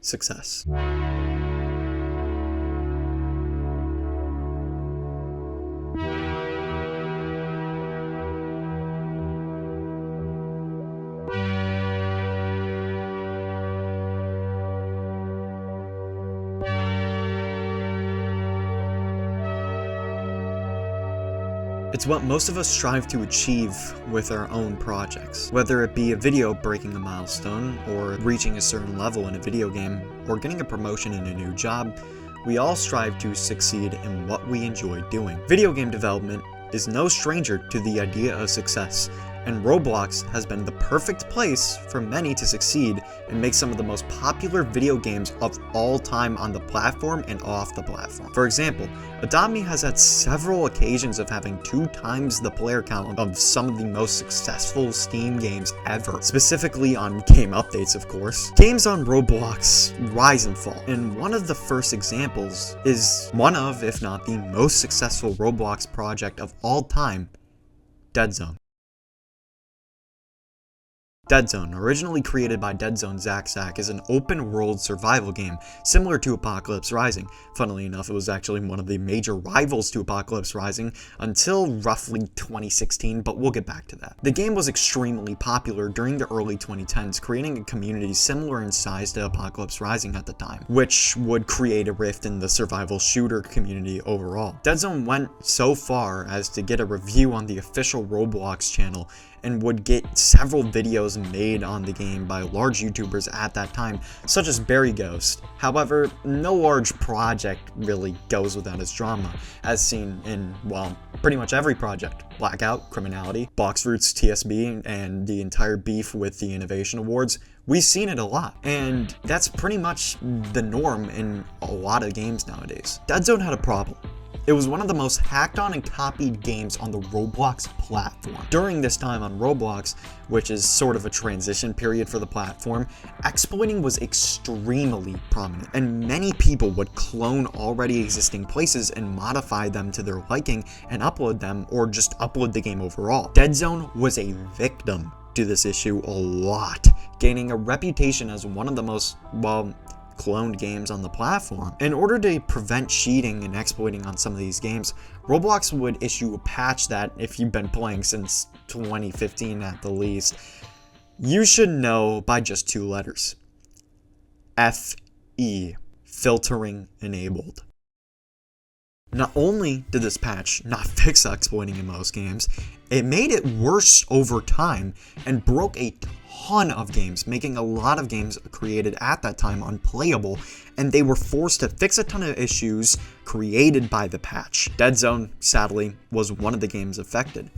success. It's what most of us strive to achieve with our own projects. Whether it be a video breaking a milestone, or reaching a certain level in a video game, or getting a promotion in a new job, we all strive to succeed in what we enjoy doing. Video game development is no stranger to the idea of success, and Roblox has been the perfect place for many to succeed and make some of the most popular video games of all time on the platform and off the platform. For example, Adopt Me has had several occasions of having 2 times the player count of some of the most successful Steam games ever, specifically on game updates, of course. Games on Roblox rise and fall, and one of the first examples is one of, if not the most successful Roblox project of all time, Deadzone. Deadzone, originally created by Deadzone's ScHoolboy, is an open-world survival game similar to Apocalypse Rising. Funnily enough, it was actually one of the major rivals to Apocalypse Rising until roughly 2016, but we'll get back to that. The game was extremely popular during the early 2010s, creating a community similar in size to Apocalypse Rising at the time, which would create a rift in the survival shooter community overall. Deadzone went so far as to get a review on the official Roblox channel and would get several videos made on the game by large YouTubers at that time, such as Barry Ghost. However, no large project really goes without its drama, as seen in, well, pretty much every project. Blackout, Criminality, Boxfruit's TSB, and the entire beef with the Innovation Awards. We've seen it a lot, and that's pretty much the norm in a lot of games nowadays. Deadzone had a problem. It was one of the most hacked on and copied games on the Roblox platform. During this time on Roblox, which is sort of a transition period for the platform, exploiting was extremely prominent, and many people would clone already existing places and modify them to their liking and upload them, or just upload the game overall. Deadzone was a victim to this issue a lot, gaining a reputation as one of the most, well, cloned games on the platform. In order to prevent cheating and exploiting on some of these games, Roblox would issue a patch that, if you've been playing since 2015 at the least, you should know by just 2 letters. FE, filtering enabled. Not only did this patch not fix exploiting in most games, it made it worse over time and broke a ton of games, making a lot of games created at that time unplayable, and they were forced to fix a ton of issues created by the patch. Deadzone, sadly, was one of the games affected.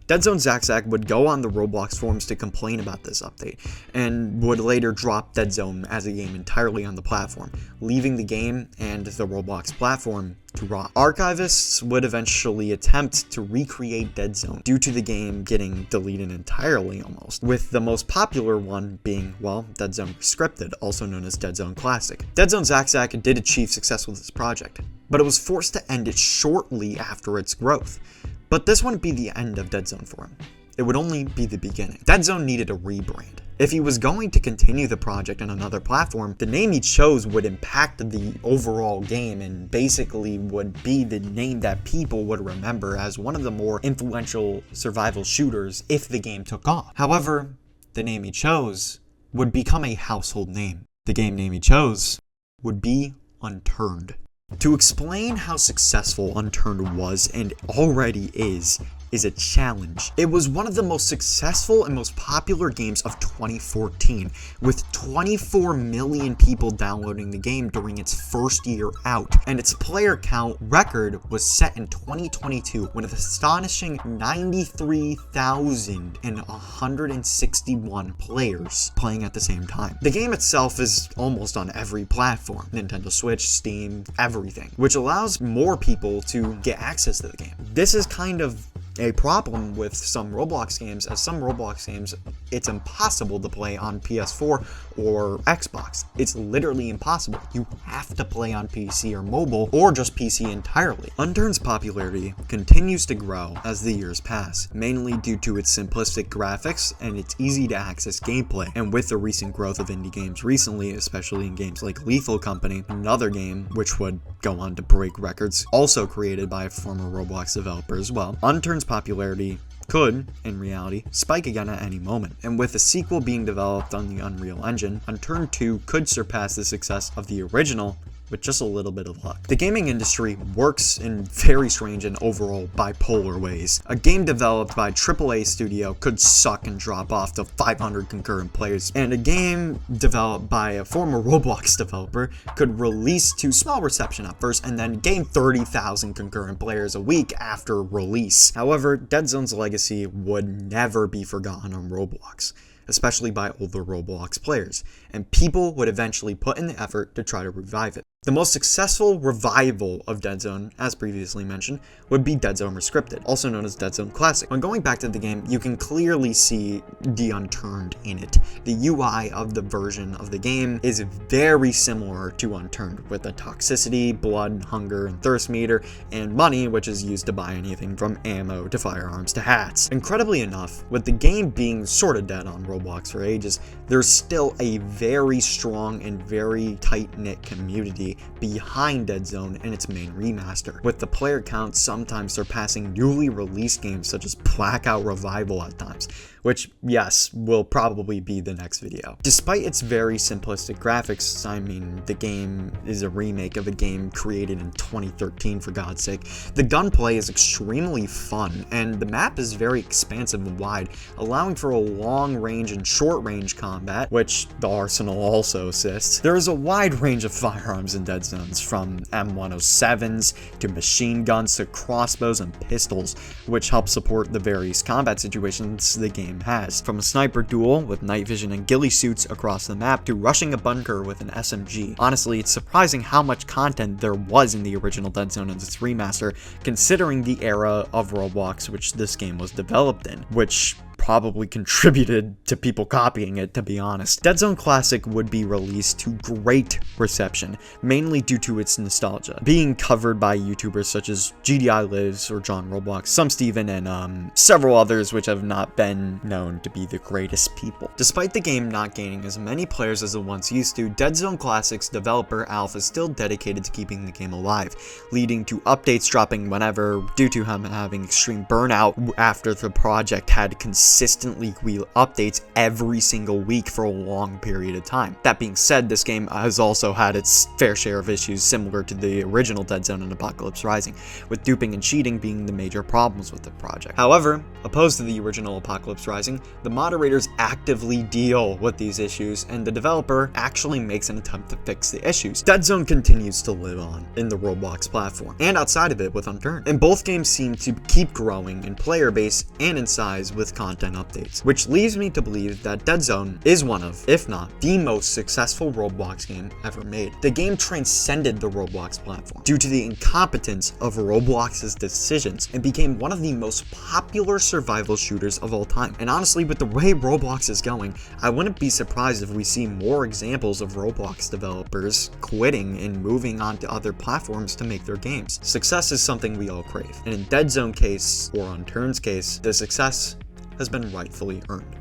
Deadzone's ScHoolboy would go on the Roblox forums to complain about this update, and would later drop Deadzone as a game entirely on the platform, leaving the game and the Roblox platform to rot. Archivists would eventually attempt to recreate Deadzone due to the game getting deleted entirely almost, with the most popular one being, well, Deadzone Scripted, also known as Deadzone Classic. Deadzone's ScHoolboy did achieve success with this project, but it was forced to end it shortly after its growth. But this wouldn't be the end of Deadzone for him. It would only be the beginning. Deadzone needed a rebrand. If he was going to continue the project on another platform, the name he chose would impact the overall game and basically would be the name that people would remember as one of the more influential survival shooters if the game took off. However, the name he chose would become a household name. The game name he chose would be Unturned. To explain how successful Unturned was and already is a challenge. It was one of the most successful and most popular games of 2014, with 24 million people downloading the game during its first year out, and its player count record was set in 2022 when an astonishing 93,161 players playing at the same time. The game itself is almost on every platform, Nintendo Switch, Steam, everything, which allows more people to get access to the game. This is kind of a problem with some Roblox games, as some Roblox games, it's impossible to play on PS4 or Xbox. It's literally impossible. You have to play on PC or mobile, or just PC entirely. Unturned's popularity continues to grow as the years pass, mainly due to its simplistic graphics and its easy to access gameplay. And with the recent growth of indie games recently, especially in games like Lethal Company, another game which would go on to break records, also created by a former Roblox developer as well, Unturned's popularity could, in reality, spike again at any moment. And with a sequel being developed on the Unreal Engine, Unturned 2 could surpass the success of the original with just a little bit of luck. The gaming industry works in very strange and overall bipolar ways. A game developed by a AAA studio could suck and drop off to 500 concurrent players, and a game developed by a former Roblox developer could release to small reception at first and then gain 30,000 concurrent players a week after release. However, Deadzone's legacy would never be forgotten on Roblox, especially by older Roblox players, and people would eventually put in the effort to try to revive it. The most successful revival of Deadzone, as previously mentioned, would be Deadzone Rescripted, also known as Deadzone Classic. When going back to the game, you can clearly see the Unturned in it. The UI of the version of the game is very similar to Unturned, with the toxicity, blood, hunger, and thirst meter, and money, which is used to buy anything from ammo to firearms to hats. Incredibly enough, with the game being sorta dead on Roblox for ages, there's still a very strong and very tight-knit community behind Deadzone and its main remaster, with the player count sometimes surpassing newly released games such as Blackout Revival at times, which, yes, will probably be the next video. Despite its very simplistic graphics, I mean, the game is a remake of a game created in 2013 for God's sake, the gunplay is extremely fun, and the map is very expansive and wide, allowing for a long range and short range combat, which the arsenal also assists. There is a wide range of firearms in Deadzones, from M107s to machine guns to crossbows and pistols, which help support the various combat situations the game has, from a sniper duel with night vision and ghillie suits across the map to rushing a bunker with an SMG. Honestly, it's surprising how much content there was in the original Deadzone and its remaster, considering the era of Roblox which this game was developed in, which probably contributed to people copying it, to be honest. Deadzone Classic would be released to great reception, mainly due to its nostalgia, being covered by YouTubers such as GDI Lives or John Roblox, some Steven, and several others which have not been known to be the greatest people. Despite the game not gaining as many players as it once used to, Deadzone Classic's developer Alf is still dedicated to keeping the game alive, leading to updates dropping whenever, due to him having extreme burnout after the project had consistently updates every single week for a long period of time. That being said, this game has also had its fair share of issues similar to the original Deadzone and Apocalypse Rising, with duping and cheating being the major problems with the project. However, opposed to the original Apocalypse Rising, the moderators actively deal with these issues, and the developer actually makes an attempt to fix the issues. Deadzone continues to live on in the Roblox platform, and outside of it with Unturned, and both games seem to keep growing in player base and in size with content updates, which leads me to believe that Deadzone is one of, if not the most successful Roblox game ever made. The game transcended the Roblox platform due to the incompetence of Roblox's decisions and became one of the most popular survival shooters of all time. And honestly, with the way Roblox is going, I wouldn't be surprised if we see more examples of Roblox developers quitting and moving on to other platforms to make their games. Success is something we all crave, and in Deadzone case, or Unturned's case, the success has been rightfully earned.